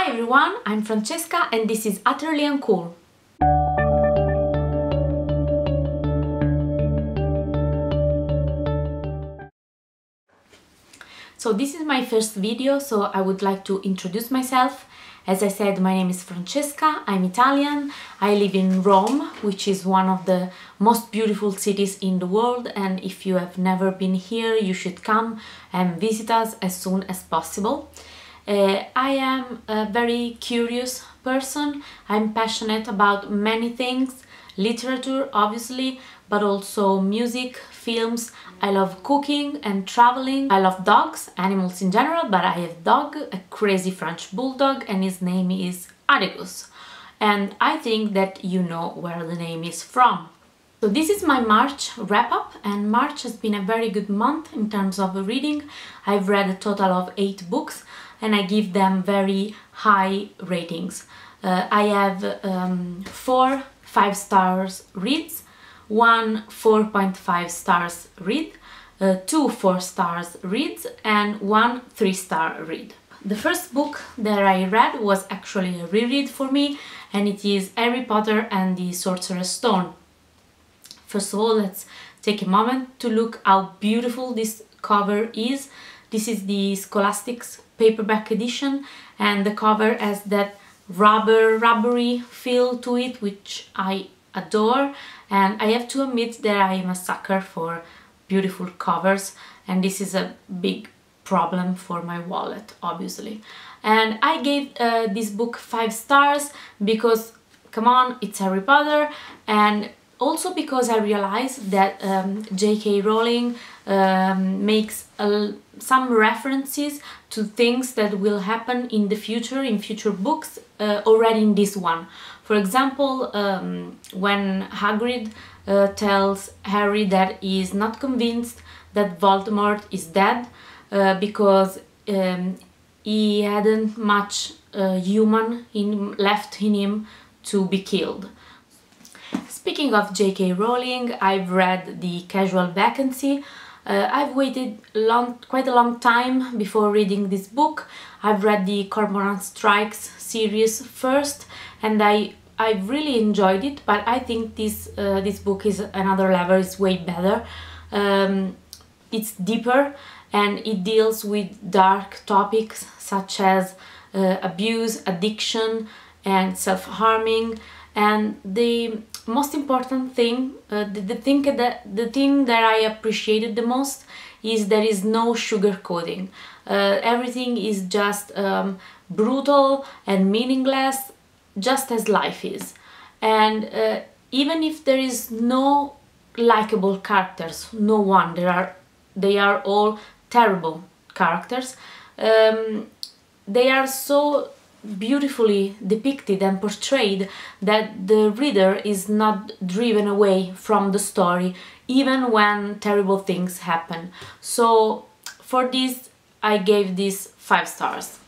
Hi everyone, I'm Francesca and this is Utterly Uncool. So this is my first video, so I would like to introduce myself. As I said, my name is Francesca, I'm Italian, I live in Rome, which is one of the most beautiful cities in the world, and if you have never been here, you should come and visit us as soon as possible. I am a very curious person. I'm passionate about many things, literature obviously, but also music, films. I love cooking and traveling. I love dogs, animals in general, but I have a dog, a crazy French bulldog, and his name is Atticus. And I think that you know where the name is from. So this is my March wrap-up, and March has been a very good month in terms of reading. I've read a total of 8 books and I give them very high ratings. I have 4 5-star reads, 1 4.5 stars read, 2 4-star reads and 1 3-star read. The first book that I read was actually a reread for me, and it is Harry Potter and the Sorcerer's Stone. First of all, let's take a moment to look how beautiful this cover is. This is the Scholastic's paperback edition, and the cover has that rubbery feel to it, which I adore. And I have to admit that I am a sucker for beautiful covers, and this is a big problem for my wallet, obviously. And I gave this book 5 stars because, come on, it's Harry Potter, and also because I realized that J.K. Rowling makes some references to things that will happen in the future, in future books, already in this one. For example, when Hagrid tells Harry that he is not convinced that Voldemort is dead because he hadn't much human left in him to be killed. Speaking of J.K. Rowling, I've read The Casual Vacancy. I've waited quite a long time before reading this book. I've read the Cormoran Strikes series first, and I really enjoyed it, but I think this book is another level, it's way better. It's deeper and it deals with dark topics such as abuse, addiction and self-harming, and the most important thing, the thing that I appreciated the most is there is no sugarcoating. Everything is just brutal and meaningless, just as life is. And even if there is no likable characters, no one, they are all terrible characters, they are so beautifully depicted and portrayed that the reader is not driven away from the story even when terrible things happen. So for this I gave this 5 stars.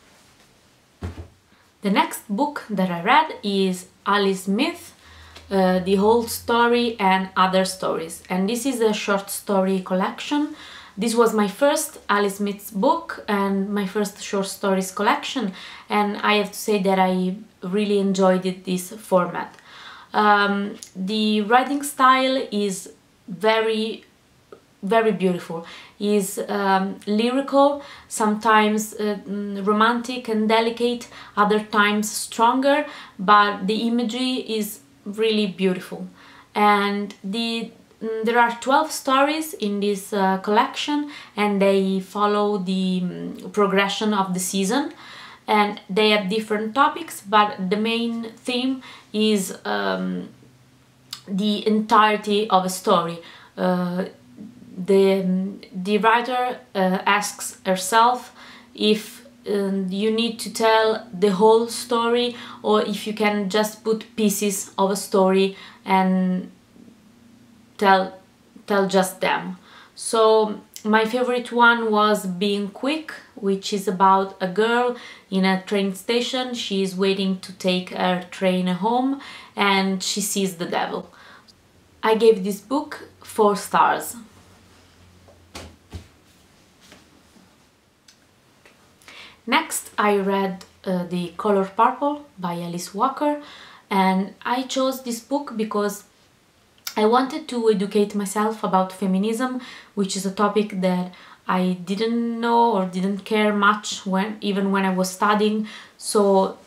The next book that I read is Alice Smith, The Whole Story and Other Stories, and this is a short story collection. This was my first Alice Smith's book and my first short stories collection, and I have to say that I really enjoyed this format. The writing style is very beautiful. Is lyrical, sometimes romantic and delicate, other times stronger, but the imagery is really beautiful. And there are 12 stories in this collection, and they follow the progression of the season, and they have different topics, but the main theme is the entirety of a story. The writer asks herself if you need to tell the whole story or if you can just put pieces of a story and tell just them. So my favorite one was Being Quick, which is about a girl in a train station. She is waiting to take her train home and she sees the devil. I gave this book 4 stars. Next I read The Color Purple by Alice Walker, and I chose this book because I wanted to educate myself about feminism, which is a topic that I didn't know or didn't care much even when I was studying. So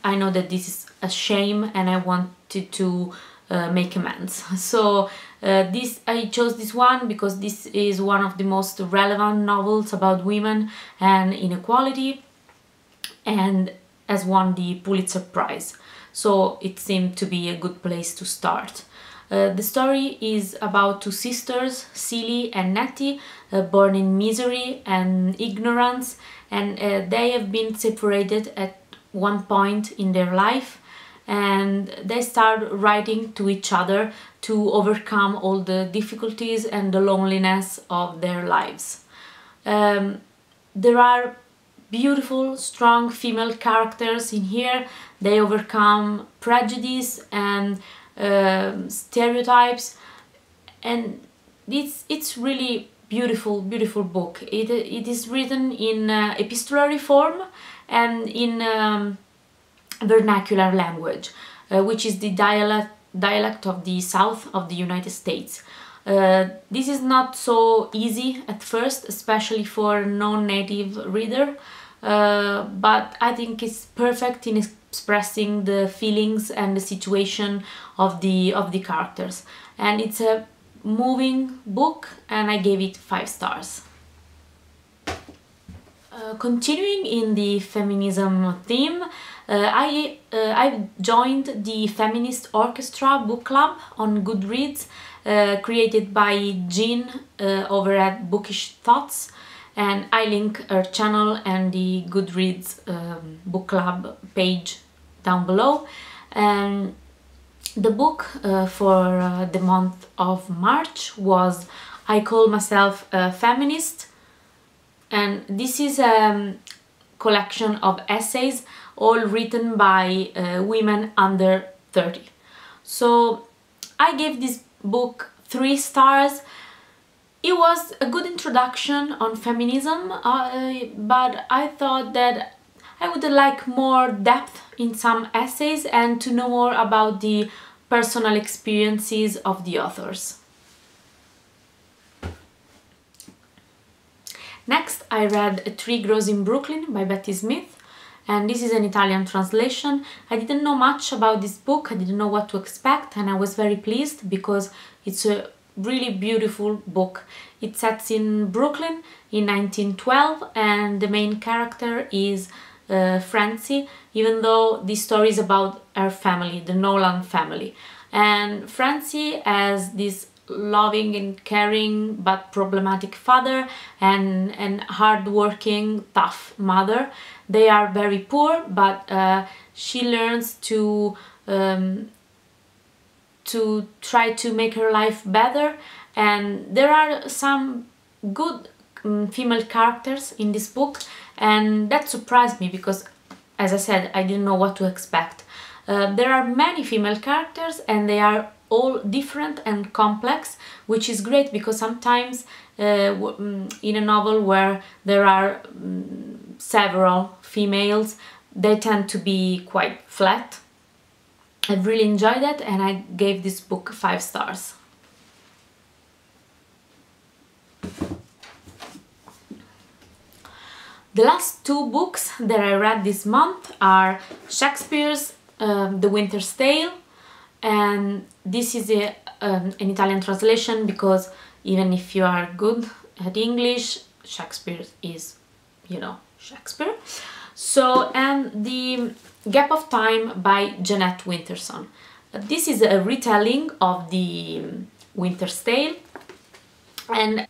I know that this is a shame and I wanted to make amends. So I chose this one because this is one of the most relevant novels about women and inequality, and has won the Pulitzer Prize. So it seemed to be a good place to start. The story is about two sisters, Celie and Nettie, born in misery and ignorance, and they have been separated at one point in their life, and they start writing to each other to overcome all the difficulties and the loneliness of their lives. There are beautiful, strong female characters in here. They overcome prejudice and stereotypes, and it's really beautiful book. It is written in epistolary form and in vernacular language, which is the dialect of the south of the United States. This is not so easy at first, especially for a non-native reader, but I think it's perfect in expressing the feelings and the situation of the characters, and it's a moving book, and I gave it 5 stars. Continuing in the feminism theme, I joined the Feminist Orchestra book club on Goodreads, created by Jean over at Bookish Thoughts, and I link her channel and the Goodreads book club page down below. And the book for the month of March was I Call Myself a Feminist, and this is a collection of essays all written by women under 30. So I gave this book 3 stars. It was a good introduction on feminism, but I thought that I would like more depth in some essays and to know more about the personal experiences of the authors. Next, I read A Tree Grows in Brooklyn by Betty Smith, and this is an Italian translation. I didn't know much about this book, I didn't know what to expect, and I was very pleased because it's a really beautiful book. It sets in Brooklyn in 1912, and the main character is Francie, even though this story is about her family, the Nolan family. And Francie has this loving and caring but problematic father and hard-working, tough mother. They are very poor, but she learns to try to make her life better, and there are some good female characters in this book, and that surprised me because, as I said, I didn't know what to expect. There are many female characters and they are all different and complex, which is great because sometimes in a novel where there are several females, they tend to be quite flat. I've really enjoyed it and I gave this book 5 stars. The last 2 books that I read this month are Shakespeare's The Winter's Tale, and this is an Italian translation because even if you are good at English, Shakespeare is, you know, Shakespeare. So, and The Gap of Time by Jeanette Winterson. This is a retelling of The Winter's Tale, and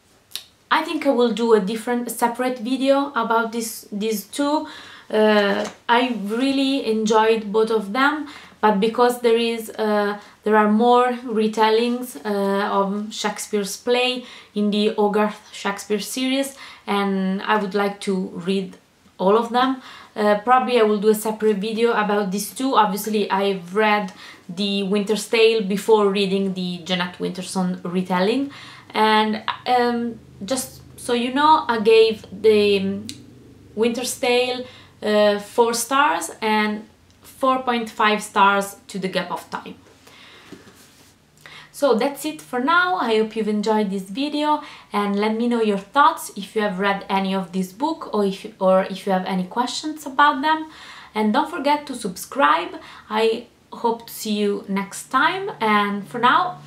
I think I will do a separate video about these 2. I really enjoyed both of them, but because there are more retellings of Shakespeare's play in the Hogarth Shakespeare series, and I would like to read all of them. Probably I will do a separate video about these 2. Obviously I've read The Winter's Tale before reading the Jeanette Winterson retelling, and just so you know, I gave The Winter's Tale 4 stars and 4.5 stars to The Gap of Time. So that's it for now. I hope you've enjoyed this video, and let me know your thoughts if you have read any of this book, or if you have any questions about them. And don't forget to subscribe. I hope to see you next time, and for now,